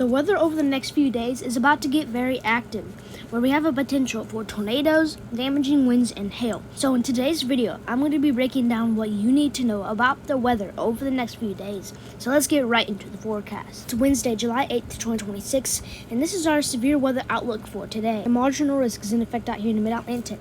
The weather over the next few days is about to get very active, where we have a potential for tornadoes, damaging winds, and hail. So in today's video, I'm going to be breaking down what you need to know about the weather over the next few days. So let's get right into the forecast. It's Wednesday, July 8th, 2026, and this is our severe weather outlook for today. A marginal risk is in effect out here in the Mid-Atlantic.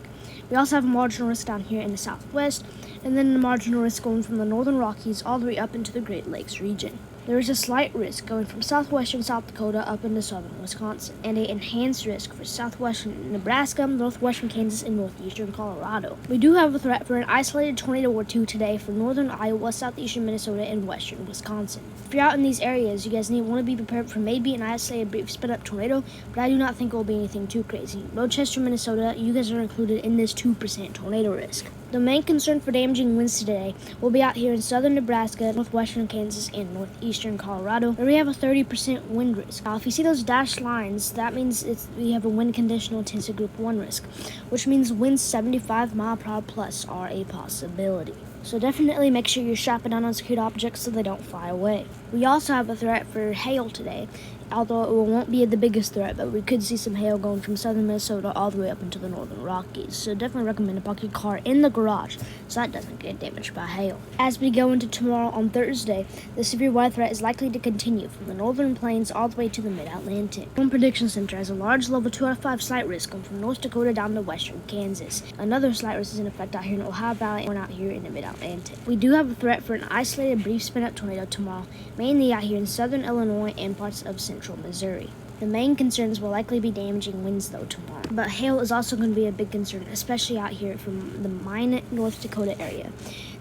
We also have a marginal risk down here in the southwest, and then a marginal risk going from the northern Rockies all the way up into the Great Lakes region. There is a slight risk going from southwestern South Dakota up into southern Wisconsin, and an enhanced risk for southwestern Nebraska, northwestern Kansas, and northeastern Colorado. We do have a threat for an isolated tornado or two today for northern Iowa, southeastern Minnesota, and western Wisconsin. If you're out in these areas, you guys want to be prepared for maybe an isolated brief spin-up tornado, but I do not think it will be anything too crazy. Rochester, Minnesota, you guys are included in this 2% tornado risk. The main concern for damaging winds today will be out here in southern Nebraska, northwestern Kansas, and northeastern Colorado, where we have a 30% wind risk. Now, if you see those dashed lines, that means we have a wind conditional intensity group 1 risk, which means winds 75 mile/hour plus are a possibility. So definitely make sure you're strapping down on secured objects so they don't fly away. We also have a threat for hail today, although it won't be the biggest threat, but we could see some hail going from southern Minnesota all the way up into the northern Rockies. So definitely recommend to park your car in the garage so that doesn't get damaged by hail. As we go into tomorrow on Thursday, the severe weather threat is likely to continue from the northern plains all the way to the Mid-Atlantic. Storm Prediction Center has a large level 2 out of 5 slight risk going from North Dakota down to western Kansas. Another slight risk is in effect out here in the Ohio Valley and out here in the Mid-Atlantic. We do have a threat for an isolated brief spin-up tornado tomorrow, mainly out here in southern Illinois and parts of central Missouri. The main concerns will likely be damaging winds though tomorrow, but hail is also going to be a big concern, especially out here from the Minot, North Dakota area.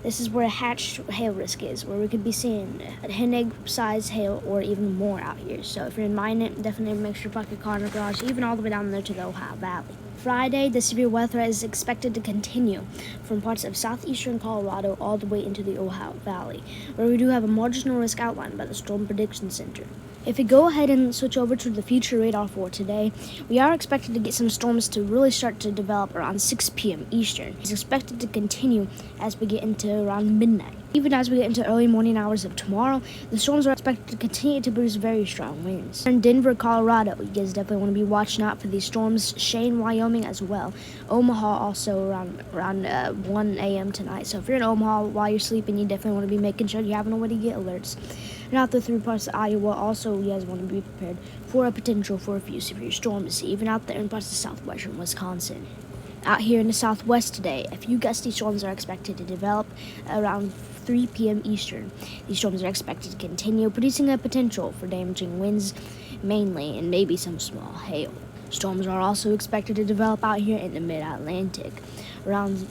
This is where a hatched hail risk is, where we could be seeing a hen egg size hail or even more out here. So if you're in Minot, definitely make sure to park your car in the garage, even all the way down there to the Ohio Valley. Friday, the severe weather threat is expected to continue from parts of southeastern Colorado all the way into the Ohio Valley, where we do have a marginal risk outlined by the Storm Prediction Center. If we go ahead and switch over to the future radar for today, we are expected to get some storms to really start to develop around 6 p.m. Eastern. It's expected to continue as we get into around midnight. Even as we get into early morning hours of tomorrow, the storms are expected to continue to produce very strong winds. In Denver, Colorado, you guys definitely want to be watching out for these storms. Cheyenne, Wyoming as well. Omaha also around 1 a.m. tonight. So if you're in Omaha while you're sleeping, you definitely want to be making sure you have already get alerts. And out there through parts of Iowa, also you guys want to be prepared for a potential for a few severe storms, even out there in parts of southwestern Wisconsin. Out here in the southwest today, a few gusty storms are expected to develop around 3 p.m. Eastern. These storms are expected to continue, producing a potential for damaging winds mainly and maybe some small hail. Storms are also expected to develop out here in the Mid-Atlantic. Around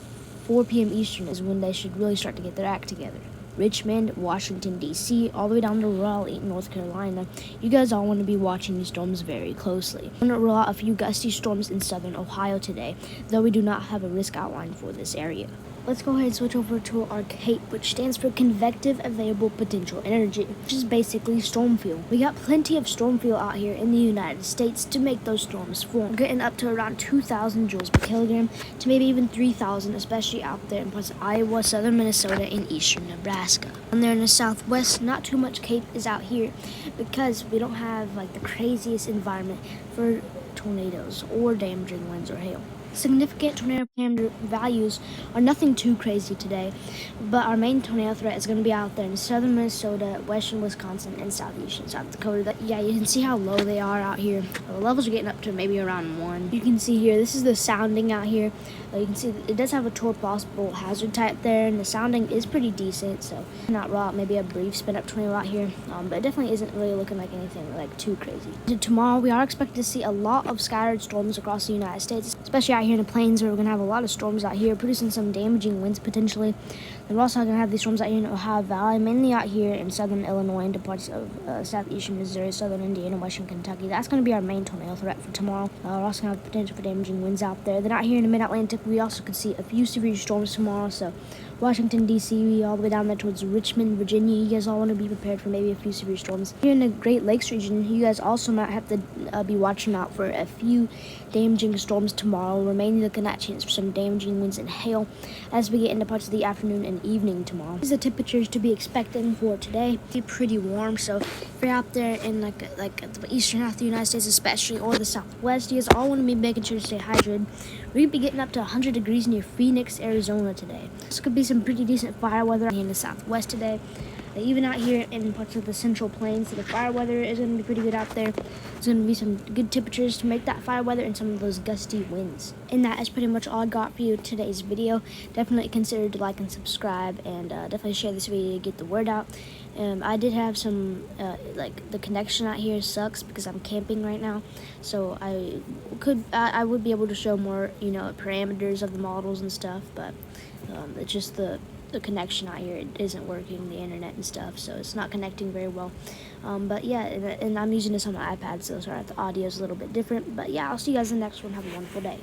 4 p.m. Eastern is when they should really start to get their act together. Richmond, Washington, D.C., all the way down to Raleigh, North Carolina. You guys all want to be watching these storms very closely. I'm going to rule out a few gusty storms in southern Ohio today, though we do not have a risk outline for this area. Let's go ahead and switch over to our CAPE, which stands for Convective Available Potential Energy, which is basically storm fuel. We got plenty of storm fuel out here in the United States to make those storms form. We're getting up to around 2,000 joules per kilogram to maybe even 3,000, especially out there in parts of Iowa, southern Minnesota, and eastern Nebraska. And there in the southwest, not too much CAPE is out here because we don't have like the craziest environment for tornadoes or damaging winds or hail. Significant tornado parameter values are nothing too crazy today, but our main tornado threat is going to be out there in southern Minnesota, western Wisconsin, and southeastern South Dakota. Yeah, you can see how low they are out here. The levels are getting up to maybe around 1. You can see here, this is the sounding out here. You can see it does have a tour possible hazard type there, and the sounding is pretty decent, so not raw, maybe a brief spin-up tornado out here, but it definitely isn't really looking like anything like too crazy. Tomorrow, we are expected to see a lot of scattered storms across the United States, especially out here in the plains where we're going to have a lot of storms out here, producing some damaging winds potentially. And we're also going to have these storms out here in Ohio Valley, mainly out here in southern Illinois into parts of southeastern Missouri, southern Indiana, western Kentucky. That's going to be our main tornado threat for tomorrow. We're also going to have the potential for damaging winds out there. Then out here in the Mid-Atlantic, we also could see a few severe storms tomorrow, so Washington, D.C., all the way down there towards Richmond, Virginia. You guys all want to be prepared for maybe a few severe storms. Here in the Great Lakes region, you guys also might have to be watching out for a few damaging storms tomorrow. We're mainly looking at chance for some damaging winds and hail as we get into parts of the afternoon and evening tomorrow. These are the temperatures to be expecting for today. Be pretty warm, so if you're out there in like the eastern half of the United States especially, or the southwest, you guys all want to be making sure to stay hydrated. We're going to be getting up to 100 degrees near Phoenix, Arizona today. This could be some pretty decent fire weather in the southwest today. Even out here in parts of the central plains, so the fire weather is going to be pretty good out there. There's going to be some good temperatures to make that fire weather and some of those gusty winds. And that is pretty much all I got for you today's video. Definitely consider to like and subscribe, and definitely share this video to get the word out. I did have some, like the connection out here sucks because I'm camping right now, so I would be able to show more, parameters of the models and stuff, but it's just the connection out here, it isn't working, the internet and stuff, so it's not connecting very well. But yeah, and I'm using this on my iPad, so sorry, the audio is a little bit different. But yeah, I'll see you guys in the next one. Have a wonderful day.